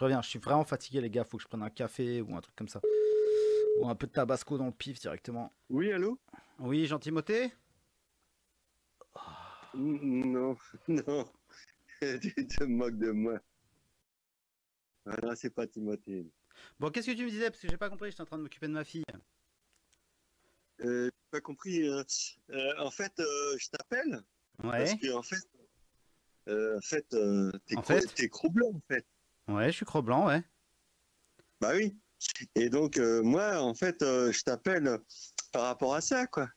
reviens. Je suis vraiment fatigué, les gars. Faut que je prenne un café ou un truc comme ça. Ou un peu de tabasco dans le pif directement. Oui, allô? Oui, Jean Timothée? Non, non, tu te moques de moi. Voilà, c'est pas Timothée. Bon, qu'est-ce que tu me disais? Parce que j'ai pas compris, j'étais en train de m'occuper de ma fille. J'ai pas compris. En fait, je t'appelle parce Ouais. que en fait, En fait? t'es Cro-Blanc, en fait. Ouais, je suis Cro-Blanc, ouais. Bah oui. Et donc, moi, en fait, je t'appelle par rapport à ça, quoi.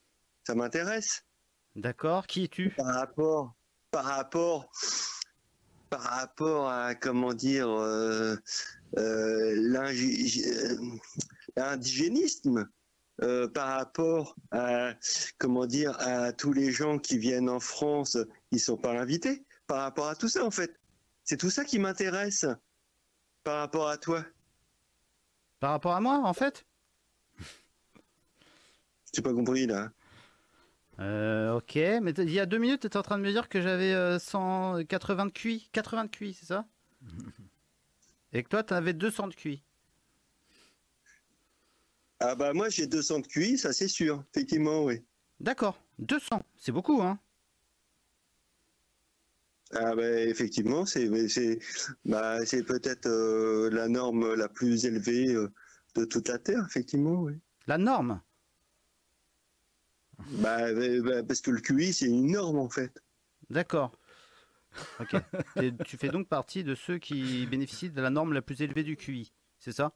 Ça m'intéresse. D'accord. Qui es-tu? Par rapport, par rapport, par rapport à, comment dire, l'indigénisme, par rapport à, comment dire, à tous les gens qui viennent en France, qui sont pas invités, par rapport à tout ça, en fait. C'est tout ça qui m'intéresse par rapport à toi. Par rapport à moi, en fait? J'ai pas compris, là. Ok. Mais il y a 2 minutes, tu étais en train de me dire que j'avais 180 de QI. 80 de QI, c'est ça? Et que toi, tu avais 200 de QI. Ah bah moi j'ai 200 de QI, ça c'est sûr, effectivement, oui. D'accord. 200. C'est beaucoup, hein? Ah bah effectivement, c'est peut-être la norme la plus élevée de toute la Terre, effectivement, oui. La norme. Parce que le QI c'est une norme en fait. D'accord. Ok. Tu fais donc partie de ceux qui bénéficient de la norme la plus élevée du QI. C'est ça?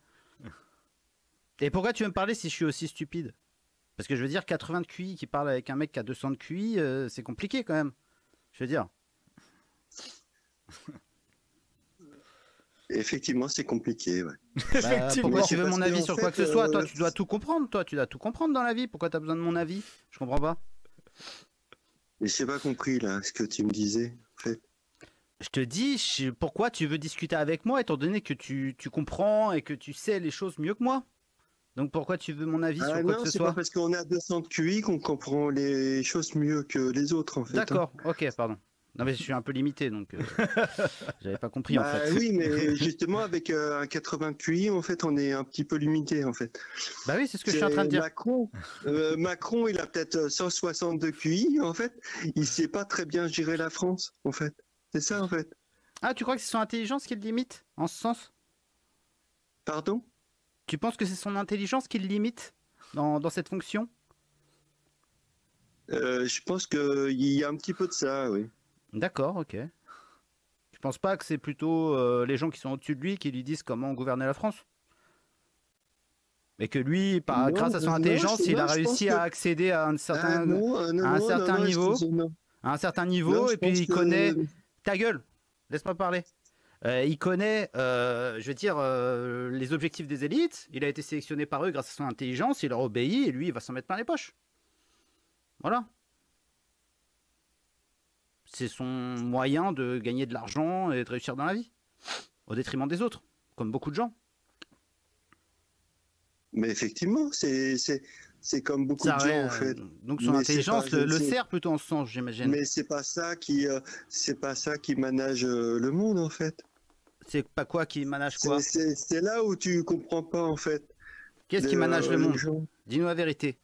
Et pourquoi tu veux me parler si je suis aussi stupide? Parce que je veux dire, 80 de QI qui parle avec un mec qui a 200 de QI, c'est compliqué quand même. Je veux dire. Effectivement, c'est compliqué, ouais. Bah, Effectivement. pourquoi Mais tu c'est veux parce mon que avis en sur quoi fait, que ce soit? Toi, tu dois tout comprendre. Toi, tu dois tout comprendre dans la vie. Pourquoi tu as besoin de mon avis? Je comprends pas. j'ai pas compris là ce que tu me disais, en fait. Je te dis, pourquoi tu veux discuter avec moi étant donné que tu comprends et que tu sais les choses mieux que moi? Donc pourquoi tu veux mon avis sur Ah quoi que non, ce c'est pas soit? parce qu'on a 200 de QI qu'on comprend les choses mieux que les autres, en fait, hein. D'accord, ok, pardon. Non mais je suis un peu limité, donc j'avais pas compris en Bah fait. oui, mais justement avec un 80 QI, en fait, on est un petit peu limité, en fait. Bah oui, c'est ce que je suis en train C'est de dire. Macron. Macron, il a peut-être 162 QI, en fait. Il sait pas très bien gérer la France, en fait. C'est ça, en fait. Ah, tu crois que c'est son intelligence qui le limite en ce sens? Pardon? Tu penses que c'est son intelligence qui le limite dans cette fonction? Je pense qu'il y a un petit peu de ça, oui. D'accord, ok. Tu penses pas que c'est plutôt les gens qui sont au-dessus de lui qui lui disent comment gouverner la France? Et que lui, grâce à son intelligence, il a je pense réussi que... à accéder à un Ah certain, non, à un certain niveau, excusez-moi. à un certain Non, niveau, je et puis pense il que... connaît. Ta gueule, laisse-moi parler. Il connaît, je veux dire, les objectifs des élites. Il a été sélectionné par eux grâce à son intelligence. Il leur obéit et lui, il va s'en mettre plein les poches. Voilà. C'est son moyen de gagner de l'argent et de réussir dans la vie, au détriment des autres, comme beaucoup de gens. Mais effectivement, c'est comme beaucoup Ça, de gens, en fait. donc son Mais c'est pas, intelligence le sert plutôt en ce sens, j'imagine. mais c'est pas ça qui manage le monde, en fait. C'est pas quoi qui manage quoi? C'est là où tu comprends pas, en fait. Qu'est-ce qui manage le Les monde? gens. Dis-nous la vérité.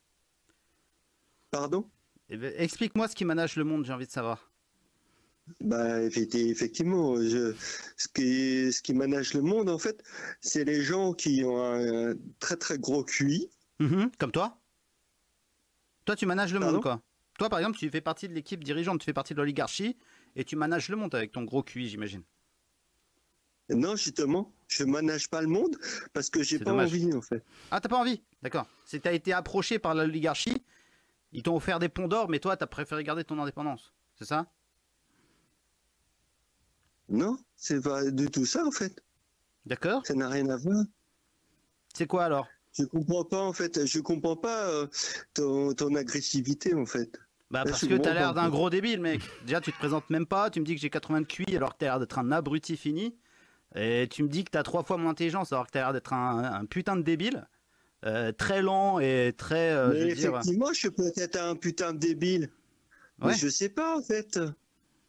Pardon? Eh ben, explique-moi ce qui manage le monde, j'ai envie de savoir. Bah, effectivement, ce qui manage le monde, en fait, c'est les gens qui ont un très très gros QI. Comme toi? Toi, tu manages le monde, Pardon? quoi. Toi, par exemple, tu fais partie de l'équipe dirigeante, tu fais partie de l'oligarchie, et tu manages le monde avec ton gros QI, j'imagine. Non, justement, je manage pas le monde parce que j'ai C'est pas dommage. envie, en fait. Ah, t'as pas envie? D'accord. C'est t'as été approché par l'oligarchie, ils t'ont offert des ponts d'or, mais toi, t'as préféré garder ton indépendance. C'est ça? Non, c'est pas du tout ça, en fait. D'accord. Ça n'a rien à voir. C'est quoi alors? Je comprends pas, en fait. Je comprends pas ton agressivité, en fait. Bah Là, parce je que t'as comprends l'air pas, d'un en fait. gros débile, mec. Déjà, tu te présentes même pas, tu me dis que j'ai 80 de QI alors que t'as l'air d'être un abruti fini. Et tu me dis que t'as 3 fois mon intelligence alors que t'as l'air d'être un putain de débile. Très lent et très, je Mais veux dire... effectivement, je suis peut-être un putain de débile. Mais Ouais. je sais pas, en fait.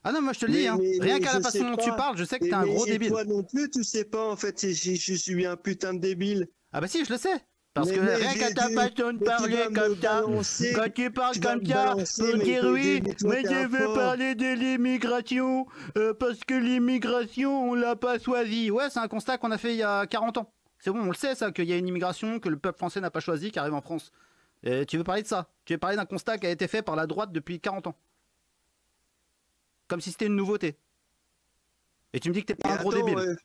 Ah non, moi je te le dis, hein. Rien qu'à la je façon sais dont tu pas. parles, je sais que t'es un gros débile. Toi non plus, tu sais pas, en fait, je suis un putain de débile. Ah bah si, je le sais. Parce que Mais rien qu'à ta façon de mais tu parler vas me comme ça, balancer, quand tu parles tu vas comme me ça, balancer, pour mais dire oui, toi, mais t'es je un veux porc. parler de l'immigration, parce que l'immigration, on l'a pas choisie. Ouais, c'est un constat qu'on a fait il y a 40 ans. C'est bon, on le sait ça, qu'il y a une immigration que le peuple français n'a pas choisie, qui arrive en France. Et tu veux parler de ça? Tu veux parler d'un constat qui a été fait par la droite depuis 40 ans. Comme si c'était une nouveauté. Et tu me dis que t'es pas un gros débile.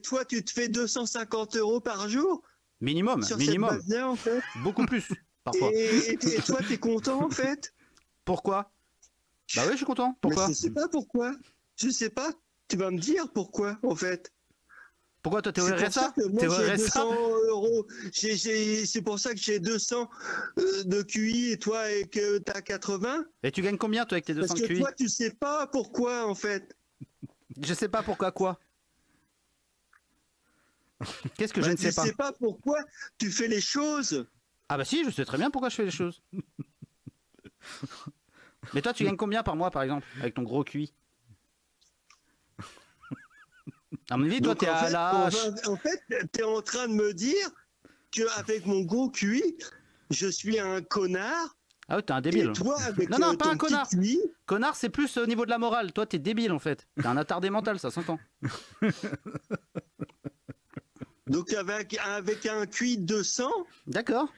Toi, tu te fais 250 € par jour Minimum, sur minimum. cette base-là, en fait. Beaucoup plus, parfois. Et toi, t'es content, en fait? Pourquoi? Bah oui, je suis content. Pourquoi? Mais je sais pas pourquoi. Je sais pas. Tu vas me dire pourquoi, en fait. Pourquoi toi, t'es au C'est pour ça RSA? que moi, T'es au j'ai RSA? 200 €. C'est pour ça que j'ai 200 de QI et toi, et que t'as 80. Et tu gagnes combien, toi, avec tes 200 Parce de que QI? toi, tu sais pas pourquoi, en fait. Je sais pas pourquoi quoi. Qu'est-ce que je ne sais Tu pas? sais pas pourquoi tu fais les choses. Ah bah si, je sais très bien pourquoi je fais les choses. Mais toi, tu gagnes combien par mois, par exemple, avec ton gros QI? À mon avis, toi, Donc, t'es à la... en fait, tu es en train de me dire qu'avec mon gros QI, je suis un connard. Ah ouais, t'es un débile. Et toi, avec Non, non, pas ton un connard. petit QI, Connard, c'est plus au niveau de la morale. Toi, t'es débile, en fait. T'es un attardé mental, ça s'entend. donc avec un QI de 200, D'accord.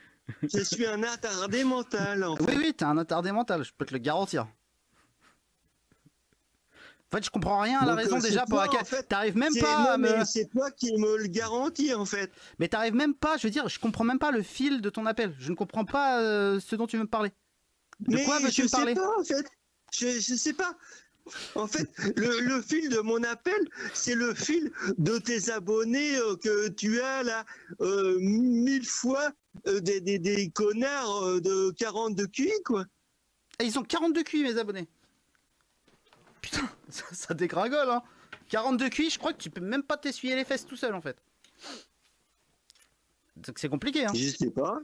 je suis un attardé mental. En fait. Oui, oui, t'es un attardé mental, je peux te le garantir. En fait, je comprends rien à la Donc, raison c'est déjà pour toi, laquelle... en fait, T'arrives même pas à me... mais c'est toi qui me le garantis, en fait. Mais t'arrives même pas, je veux dire, je comprends même pas le fil de ton appel. Je ne comprends pas ce dont tu veux me parler. De quoi veux-tu me parler? Je sais pas, en fait. Je sais pas. En fait, le fil de mon appel, c'est le fil de tes abonnés que tu as là 1000 fois des connards de 40 de QI, quoi. Et ils ont 42 QI, mes abonnés. Putain, ça dégringole, hein. 42 QI, je crois que tu peux même pas t'essuyer les fesses tout seul, en fait. Donc c'est compliqué, hein. Je sais pas.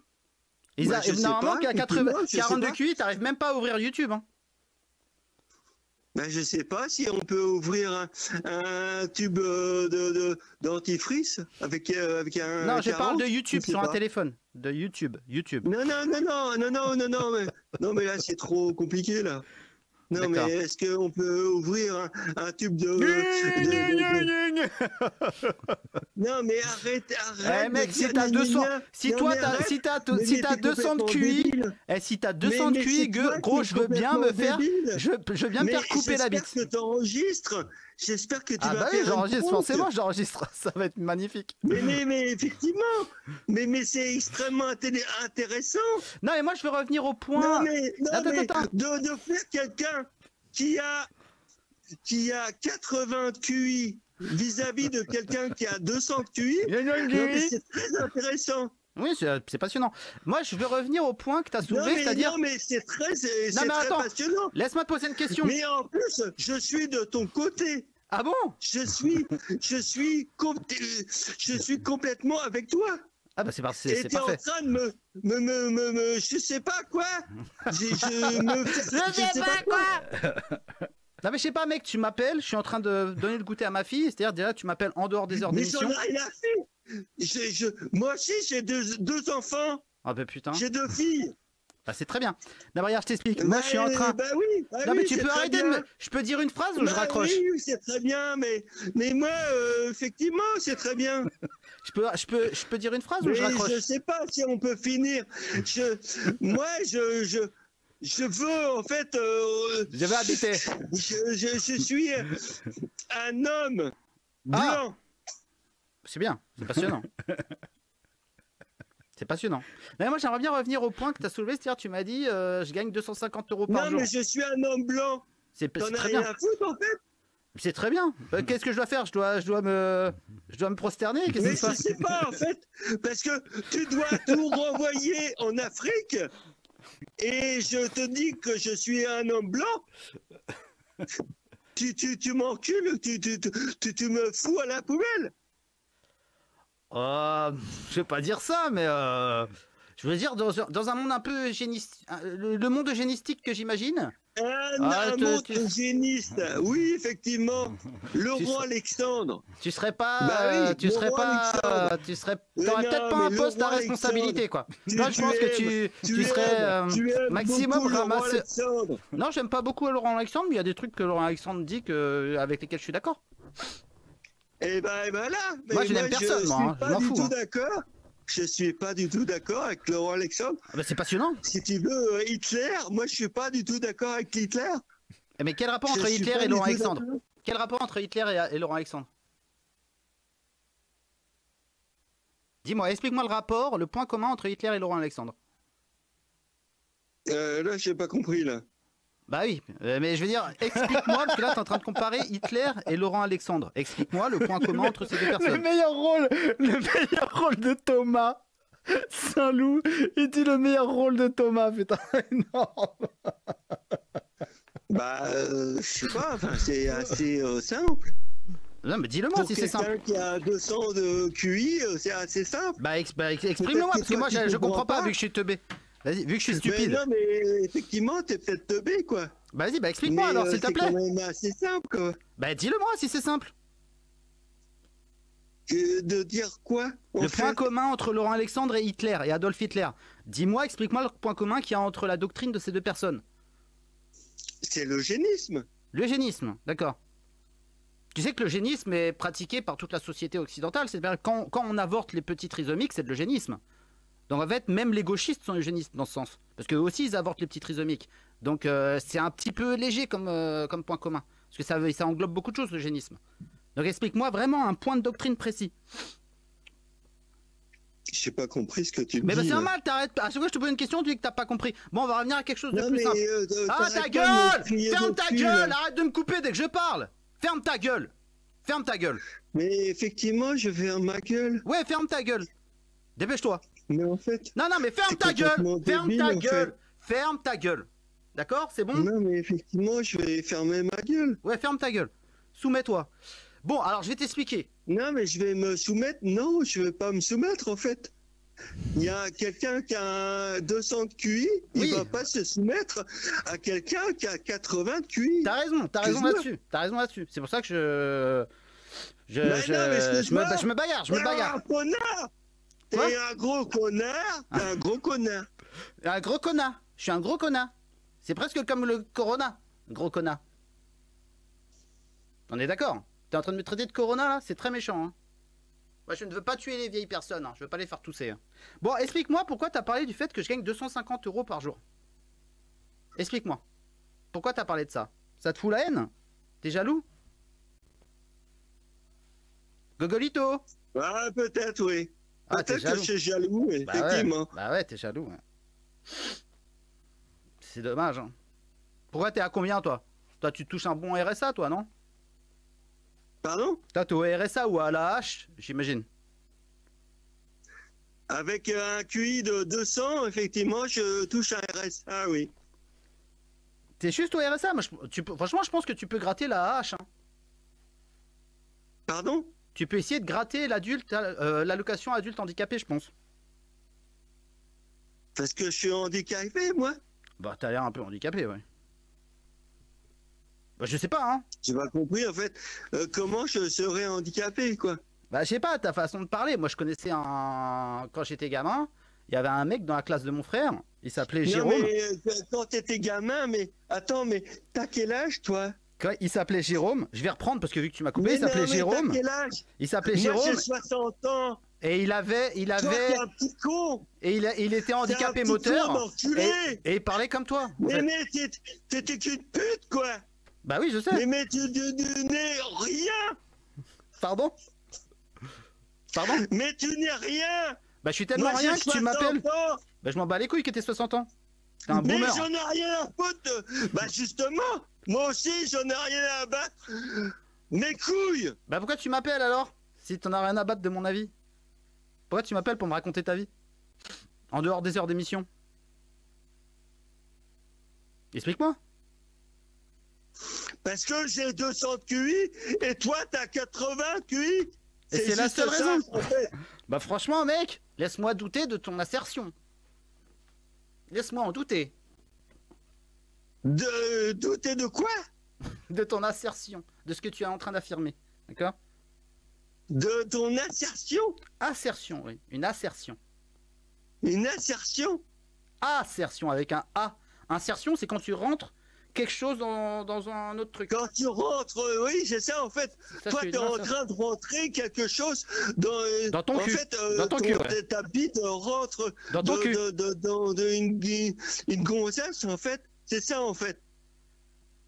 Normalement, qu'à 42 pas. QI, t'arrives même pas à ouvrir YouTube, hein. Ben, je sais pas si on peut ouvrir un tube dentifrice avec un. Non, je 40, parle de YouTube je sais sur un pas. téléphone. De YouTube. Non, mais là, c'est trop compliqué, là. Non, mais D'accord. est-ce qu'on peut ouvrir un tube de... Non, mais arrête. Eh mec, de si dire t'as gna, 200, gna, gna. si Non, toi mais t'as, arrête. si t'as, Mais si t'es t'as 200 de complètement QI, débile. et si t'as 200 de Mais QI, c'est toi gros, qui je veux es bien me complètement faire, débile. je viens me faire couper la bite. J'espère que t'enregistres. J'espère que tu Ah vas bah oui, faire une j'enregistre, prank. forcément, j'enregistre. Ça va être magnifique. Mais effectivement. Mais c'est extrêmement intéressant. Non, mais moi, je veux revenir au point. Non, mais Attends. de faire quelqu'un qui a 80 de QI vis-à-vis de quelqu'un qui a 200 de QI, non, mais c'est très intéressant. Oui, c'est passionnant. Moi, je veux revenir au point que tu as soulevé, c'est-à-dire... Non, mais c'est très attends. passionnant. Laisse-moi te poser une question. Mais en plus, je suis de ton côté. Ah bon? Je suis complètement avec toi. Ah bah c'est Et c'est t'es en parfait. train de je sais pas quoi. Je sais pas quoi. Non mais je sais pas mec, tu m'appelles, je suis en train de donner le goûter à ma fille, c'est-à-dire déjà tu m'appelles en dehors des heures Mais d'émission. j'en ai rien fait. Moi aussi j'ai deux enfants. Ah bah putain. J'ai 2 filles. Bah c'est très bien. D'abord regarde, je t'explique. Moi je suis en train... Bah oui. Non mais tu c'est peux très arrêter de bien. me... Je peux dire une phrase ou je Bah raccroche? Oui, c'est très bien, mais moi, effectivement, c'est très bien. Je peux dire une phrase ou Mais je raccroche? je sais pas si on peut finir. Moi, je veux, en fait... Je vais habiter. Je suis un homme blanc. C'est bien, c'est passionnant. C'est passionnant. Mais moi j'aimerais bien revenir au point que tu as soulevé, c'est-à-dire tu m'as dit je gagne 250 € par Non, jour. mais je suis un homme blanc. C'est T'en as très rien bien. à foutre, en fait. C'est très bien. Qu'est-ce que je dois faire? Je dois me prosterner? Qu'est-ce Mais qui se je passe? sais pas, en fait, parce que tu dois tout renvoyer en Afrique. Et je te dis que je suis un homme blanc. Tu m'encules, tu me fous à la poubelle. Je vais pas dire ça, mais je veux dire dans un monde un peu le monde eugénistique que j'imagine, Un montre hygiéniste, oui, effectivement. Le roi Alexandre. Tu serais pas. Bah oui, tu serais pas. Alexandre. Tu serais. T'aurais peut-être pas un poste à responsabilité, quoi. Moi, je pense que tu serais maximum ramasseur. Non, j'aime pas beaucoup Laurent Alexandre, mais il y a des trucs que Laurent Alexandre dit avec lesquels je suis d'accord. Et ben voilà. Moi, je n'aime personne, moi. Je m'en fous. D'accord. Je suis pas du tout d'accord avec Laurent Alexandre. Ah bah c'est passionnant. Si tu veux Hitler, moi je suis pas du tout d'accord avec Hitler. Mais quel rapport entre Hitler et Laurent Alexandre? Quel rapport entre Hitler et Laurent Alexandre? Dis-moi, explique-moi le rapport, le point commun entre Hitler et Laurent Alexandre. Là, j'ai pas compris là. Bah oui, mais je veux dire, explique-moi, parce que là t'es en train de comparer Hitler et Laurent Alexandre. Explique-moi le point commun entre ces deux personnes. Le meilleur rôle de Thomas. Saint-Loup, il dit le meilleur rôle de Thomas, putain, énorme. Bah, je sais pas, enfin, c'est assez simple. Non, mais dis-le-moi si c'est simple. Pour quelqu'un qui a 200 de QI, c'est assez simple. Bah, exprime-le-moi, parce que moi je comprends pas vu que je suis teubé. Vas-y, vu que je suis stupide. Mais non, mais effectivement, t'es peut-être teubé, quoi. Vas-y, bah explique-moi alors, s'il te plaît. C'est quand même assez simple, quoi. Bah dis-le-moi si c'est simple. De dire quoi? Le point commun entre Laurent Alexandre et Hitler, et Adolf Hitler. Dis-moi, explique-moi le point commun qu'il y a entre la doctrine de ces deux personnes. C'est l'eugénisme. L'eugénisme, d'accord. Tu sais que l'eugénisme est pratiqué par toute la société occidentale. C'est-à-dire quand on avorte les petits trisomiques, c'est de l'eugénisme. Donc en fait, même les gauchistes sont eugénistes dans ce sens. Parce qu'eux aussi, ils avortent les petits trisomiques. Donc c'est un petit peu léger comme point commun. Parce que ça englobe beaucoup de choses, l'eugénisme. Donc explique-moi vraiment un point de doctrine précis. J'ai pas compris ce que tu me dis. Mais bah c'est normal, t'arrêtes. À chaque fois que je te pose une question, tu dis que t'as pas compris. Bon, on va revenir à quelque chose de plus simple. Ah ta gueule! Ferme ta gueule! Arrête de me couper dès que je parle! Ferme ta gueule! Ferme ta gueule! Mais effectivement, je ferme ma gueule. Ouais, ferme ta gueule! Dépêche-toi! Mais en fait... Non, mais ferme ta gueule! Ferme ta gueule! Ferme ta gueule! D'accord? C'est bon? Non, mais effectivement, je vais fermer ma gueule. Ouais, ferme ta gueule. Soumets-toi. Bon, alors je vais t'expliquer. Non, mais je vais me soumettre. Non, je vais pas me soumettre, en fait. Il y a quelqu'un qui a 200 de QI, oui. Il va pas se soumettre à quelqu'un qui a 80 de QI. T'as raison là-dessus. T'as raison là-dessus. C'est pour ça que je me bagarre, je me bagarre. Un connard. T'es un gros connard. T'es un gros connard. Un gros connard. Je suis un gros connard. C'est presque comme le Corona. Gros connard. On est d'accord? T'es en train de me traiter de Corona là? C'est très méchant. Hein. Moi je ne veux pas tuer les vieilles personnes. Hein. Je veux pas les faire tousser. Hein. Bon, explique-moi pourquoi t'as parlé du fait que je gagne 250 € par jour. Explique-moi. Pourquoi t'as parlé de ça? Ça te fout la haine? T'es jaloux? Gogolito? Ah, peut-être, oui. Ah, peut-être que je suis jaloux, effectivement. Bah ouais, t'es jaloux. Ouais. C'est dommage. Hein. Pourquoi t'es à combien, toi? Toi, tu touches un bon RSA, toi, non? Pardon? Toi, t'es au RSA ou à la hache, j'imagine. Avec un QI de 200, effectivement, je touche un RSA, oui. T'es juste au RSA? Moi, franchement, je pense que tu peux gratter la hache. Hein. Pardon? Tu peux essayer de gratter l'allocation adulte handicapé, je pense. Parce que je suis handicapé, moi? Bah, t'as l'air un peu handicapé, ouais. Bah, je sais pas, hein. J'ai pas compris, en fait, comment je serais handicapé, quoi. Bah, je sais pas, ta façon de parler. Moi, je connaissais quand j'étais gamin, il y avait un mec dans la classe de mon frère, il s'appelait Jérôme. Non, mais quand t'étais gamin, mais attends, mais t'as quel âge, toi? Il s'appelait Jérôme. Je vais reprendre parce que vu que tu m'as coupé, il s'appelait Jérôme. T'as quel âge? Il s'appelait Jérôme. Moi, j'ai 60 ans. Et il avait. Toi, t'es un petit con. Et il était handicapé moteur. Et il parlait comme toi. Mais t'étais qu'une pute, quoi. Bah oui, je sais. Mais tu n'es rien. Pardon? Pardon? Mais tu n'es rien. Bah je suis tellement rien que tu m'appelles. Bah je m'en bats les couilles que t'aies 60 ans. T'es un boomer. Mais j'en ai rien à foutre. Bah justement, moi aussi j'en ai rien à battre. Mes couilles. Bah pourquoi tu m'appelles alors? Si t'en as rien à battre de mon avis. Pourquoi tu m'appelles pour me raconter ta vie? En dehors des heures d'émission. Explique-moi. Parce que j'ai 200 de QI et toi t'as 80 QI. Et c'est la seule raison. En fait. Bah franchement mec, laisse-moi douter de ton assertion. Laisse-moi en douter. De douter de quoi? De ton assertion, de ce que tu es en train d'affirmer. D'accord? De ton assertion? Assertion, oui. Une assertion. Une assertion? Assertion avec un A. Insertion, c'est quand tu rentres quelque chose dans un autre truc. Quand tu rentres, oui, c'est ça en fait. Ça, Toi, c'est tu es une en insertion. train de rentrer quelque chose dans ton en cul. fait, Dans ton cul, ouais. ta bite rentre Dans ton cul. dans une gonzesse, en fait. C'est ça en fait.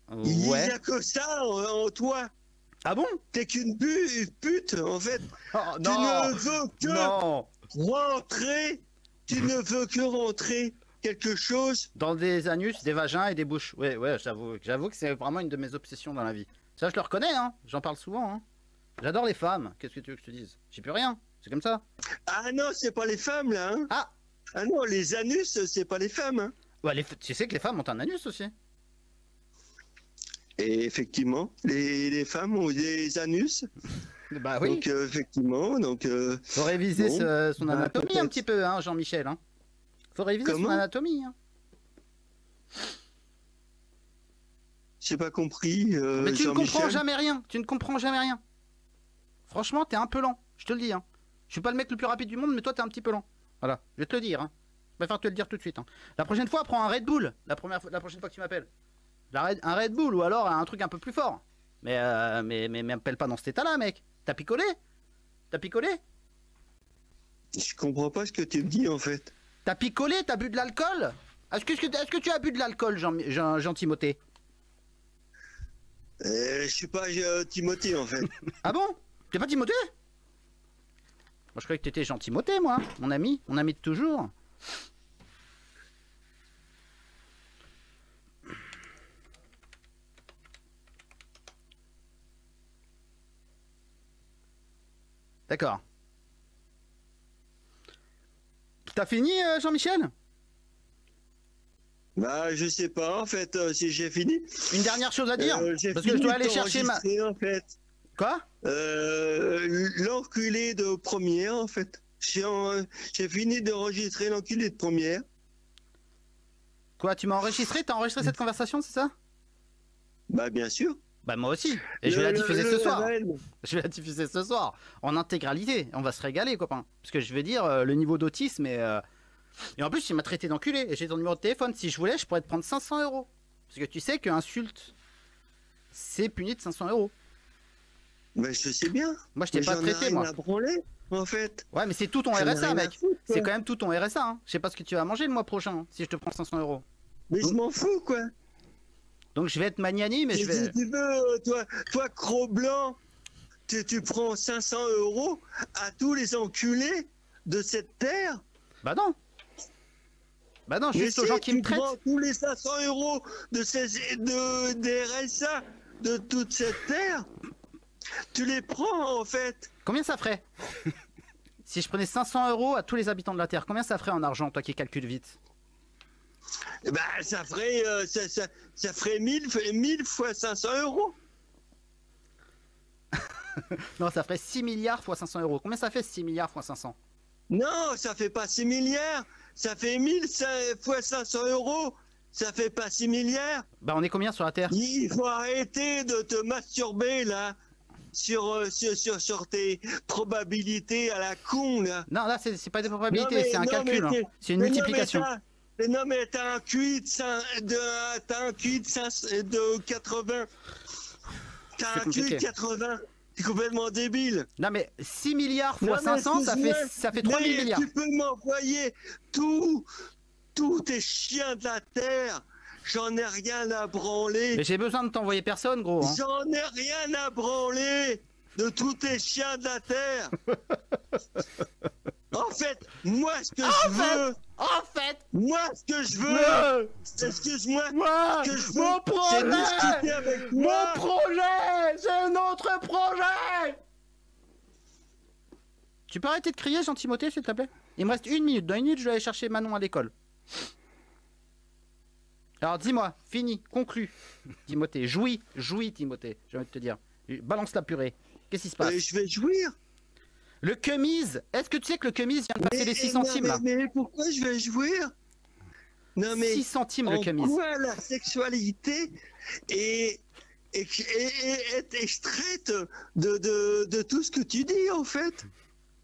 Il n'y Ouais. a que ça en toi. Ah bon? T'es qu'une pute, en fait. Oh, Tu non. ne veux que Non. rentrer. Tu ne veux que rentrer quelque chose. Dans des anus, des vagins et des bouches. Ouais, ouais, j'avoue que c'est vraiment une de mes obsessions dans la vie. Ça, je le reconnais, hein. J'en parle souvent, hein. J'adore les femmes. Qu'est-ce que tu veux que je te dise? J'y peux rien. C'est comme ça. Ah non, c'est pas les femmes là. Hein. Ah. Ah non, les anus, c'est pas les femmes. Hein. Ouais, tu sais que les femmes ont un anus aussi. Et effectivement, les femmes ont des anus. Bah oui. Donc effectivement, donc. Faut réviser bon, son bah, anatomie un peut-être. petit peu, hein, Jean-Michel. Hein. Faut réviser son Comment anatomie. Hein. J'ai pas compris. Mais tu ne comprends Jean-Michel. jamais rien. Tu ne comprends jamais rien. Franchement, t'es un peu lent. Je te le dis. Hein. Je suis pas le mec le plus rapide du monde, mais toi, t'es un petit peu lent. Voilà. Je vais te le dire. Hein. Je préfère te le dire tout de suite. Hein. La prochaine fois, prends un Red Bull. La prochaine fois que tu m'appelles. Un Red Bull ou alors un truc un peu plus fort. Mais m'appelle pas dans cet état-là, mec. T'as picolé? T'as picolé? Je comprends pas ce que tu me dis en fait. T'as picolé? T'as bu de l'alcool? Est-ce que tu as bu de l'alcool, Jean-Timothée? Je suis pas Timothée en fait. Ah bon? T'es pas Timothée? Moi, je croyais que t'étais Jean-Timothée, moi. Mon ami de toujours. D'accord. T'as fini, Jean-Michel? Bah je sais pas en fait si j'ai fini. Une dernière chose à dire? J'ai Parce que je fini dois aller chercher ma... d'enregistrer, en fait. Quoi? L'enculé de première en fait. J'ai fini d'enregistrer l'enculé de première. Quoi, tu m'as enregistré? T'as enregistré cette conversation, c'est ça? Bah bien sûr. Bah moi aussi. Et je vais la diffuser ce soir. level. Je vais la diffuser ce soir. En intégralité. On va se régaler, copain. Parce que je vais dire le niveau d'autisme et... Et en plus, il m'a traité d'enculé. Et j'ai ton numéro de téléphone. Si je voulais, je pourrais te prendre 500 €. Parce que tu sais qu'insulte, c'est puni de 500 €. Bah je sais bien. Moi, je t'ai Mais pas j'en ai traité, rien moi. à branler, en fait. Ouais, mais c'est tout ton J'en ai RSA, rien à mec. foutre, quoi. C'est quand même tout ton RSA. Hein. Je sais pas ce que tu vas manger le mois prochain hein, si je te prends 500 €. Mais je m'en fous quoi. Donc je vais être magnanime mais Et je vais... si tu veux, toi Cro Blanc, tu prends 500 € à tous les enculés de cette terre. Bah non. Bah non, Mais juste aux si, gens qui me tu traitent. prends tous les 500 € des RSA de toute cette terre, tu les prends en fait. Combien ça ferait? Si je prenais 500 € à tous les habitants de la Terre, combien ça ferait en argent, toi qui calcules vite? Eh ben, ça ferait, ça ferait 1000 fois 500 €. Non, ça ferait 6 milliards fois 500 €. Combien ça fait 6 milliards fois 500? Non, ça fait pas 6 milliards. Ça fait 1000 fois 500 €. Ça fait pas 6 milliards. Bah on est combien sur la Terre? Il faut arrêter de te masturber là sur tes probabilités à la con là. Non, là c'est pas des probabilités, Non, mais- c'est un non, calcul. mais Hein. C'est une multiplication. Non mais t'as un QI de 80. T'as C'est un QI de compliqué. 80. T'es complètement débile. Non mais 6 milliards fois Non, mais 500, excuse-moi, ça fait 3000 mais milliards. Tu peux m'envoyer tous tes chiens de la terre. J'en ai rien à branler. Mais j'ai besoin de t'envoyer personne, gros. Hein. J'en ai rien à branler de tous tes chiens de la terre. En fait, moi ce que je veux, En fait, moi ce que je veux, excuse-moi, moi, ce que je veux, mon c'est projet, discuter avec mon moi. projet, c'est notre projet. Tu peux arrêter de crier, Jean-Timothée, s'il te plaît? Il me reste 1 minute. Dans 1 minute, je vais aller chercher Manon à l'école. Alors dis-moi, fini, conclu, Timothée. Jouis, Timothée, j'ai envie de te dire. Balance la purée. Qu'est-ce qui se passe? Je vais jouir. Le Kemise, est-ce que tu sais que le Kemise vient de passer les 6 centimes là? Mais pourquoi je vais jouir? Non mais 6 centimes le en camis. quoi la sexualité est extraite de tout ce que tu dis en fait?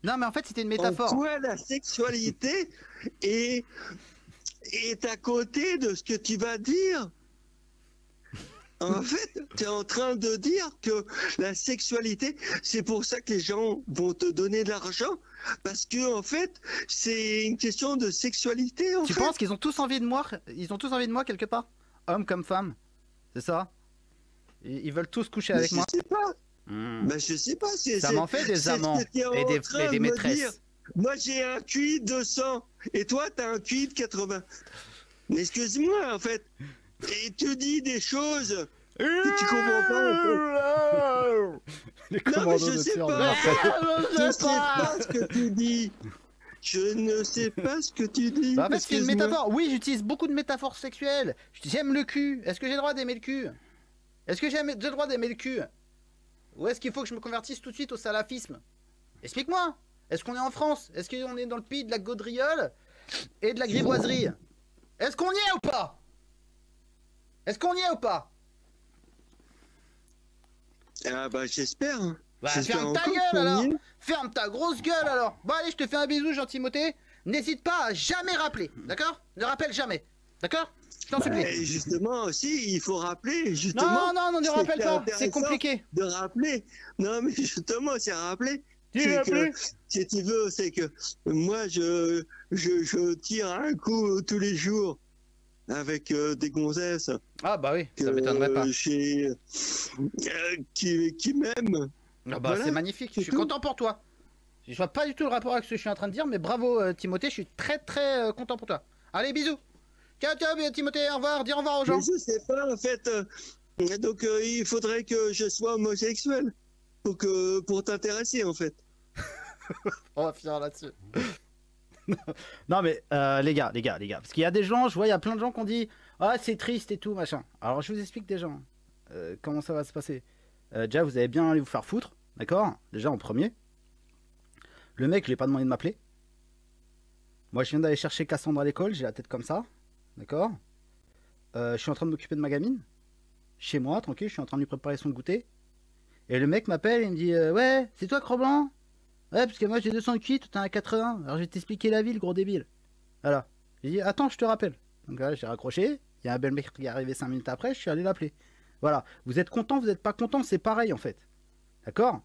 Non, mais en fait, c'était une En métaphore. quoi la sexualité est à côté de ce que tu vas dire? En fait, tu es en train de dire que la sexualité, c'est pour ça que les gens vont te donner de l'argent, parce que en fait, c'est une question de sexualité. En Tu fait. penses qu'ils ont tous envie de moi? Ils ont tous envie de moi quelque part? Hommes comme femmes. C'est ça? Ils veulent tous coucher avec je moi? sais pas. Hmm. Ben, je sais pas. Ça m'en fait des c'est amants ce que tu es en et train des de me dire. maîtresses. Moi, j'ai un QI de 100 et toi, tu as un QI de 80. Mais excuse-moi, en fait. Et tu dis des choses que tu comprends pas, en fait. Les Non, mais commandos je de sais tir, pas. mais- Je sais pas ce que tu dis. Je ne sais pas ce que tu dis. Bah en fait, c'est une excuse-moi. métaphore. Oui, j'utilise beaucoup de métaphores sexuelles. J'aime le cul. Est-ce que j'ai le droit d'aimer le cul? Est-ce que j'ai le droit d'aimer le cul? Ou est-ce qu'il faut que je me convertisse tout de suite au salafisme? Explique-moi. Est-ce qu'on est en France? Est-ce qu'on est dans le pays de la gaudriole et de la grivoiserie? Est-ce qu'on y est ou pas? Est-ce qu'on y est ou pas? Ah bah j'espère. hein. Bah J'espère ferme ta encore gueule qu'on y alors. est. Ferme ta grosse gueule alors. Bon allez, je te fais un bisou, gentil Timothée. N'hésite pas à jamais rappeler, d'accord? Ne rappelle jamais, d'accord? Je t'en supplie. Et justement aussi, il faut rappeler, Non, justement. non, non, ne c'est rappelle pas. intéressant C'est compliqué. De rappeler. Non, mais justement, c'est rappeler. Qui C'est l'a que, appelé si tu veux, c'est que moi, je tire un coup tous les jours avec des gonzesses Ah bah oui, ça m'étonnerait pas. qui m'aiment. Ah bah Voilà, c'est magnifique, je c'est suis tout. content pour toi. Je vois pas du tout le rapport avec ce que je suis en train de dire, mais bravo Timothée, je suis très content pour toi. Allez, bisous. Ciao, ciao Timothée, au revoir, dis au revoir aux gens. Mais je sais pas, en fait. Donc, il faudrait que je sois homosexuel pour t'intéresser, en fait. On va finir là-dessus. Non mais les gars, parce qu'il y a des gens, je vois, il y a plein de gens qui ont dit ah c'est triste et tout machin. Alors je vous explique des gens comment ça va se passer. Déjà vous allez bien aller vous faire foutre, d'accord? Déjà en premier. Le mec, je lui ai pas demandé de m'appeler. Moi je viens d'aller chercher Cassandre à l'école, j'ai la tête comme ça, d'accord? Je suis en train de m'occuper de ma gamine, chez moi, tranquille, je suis en train de lui préparer son goûter. Et le mec m'appelle et me dit ouais, c'est toi Cro-Blanc? Ouais, parce que moi j'ai 200 cuits, toi t'as un 80. Alors je vais t'expliquer la vie, le gros débile. Voilà. J'ai dit, attends, je te rappelle. Donc là, j'ai raccroché. Il y a un bel mec qui est arrivé 5 minutes après, je suis allé l'appeler. Voilà. Vous êtes content, vous n'êtes pas content, c'est pareil en fait. D'accord?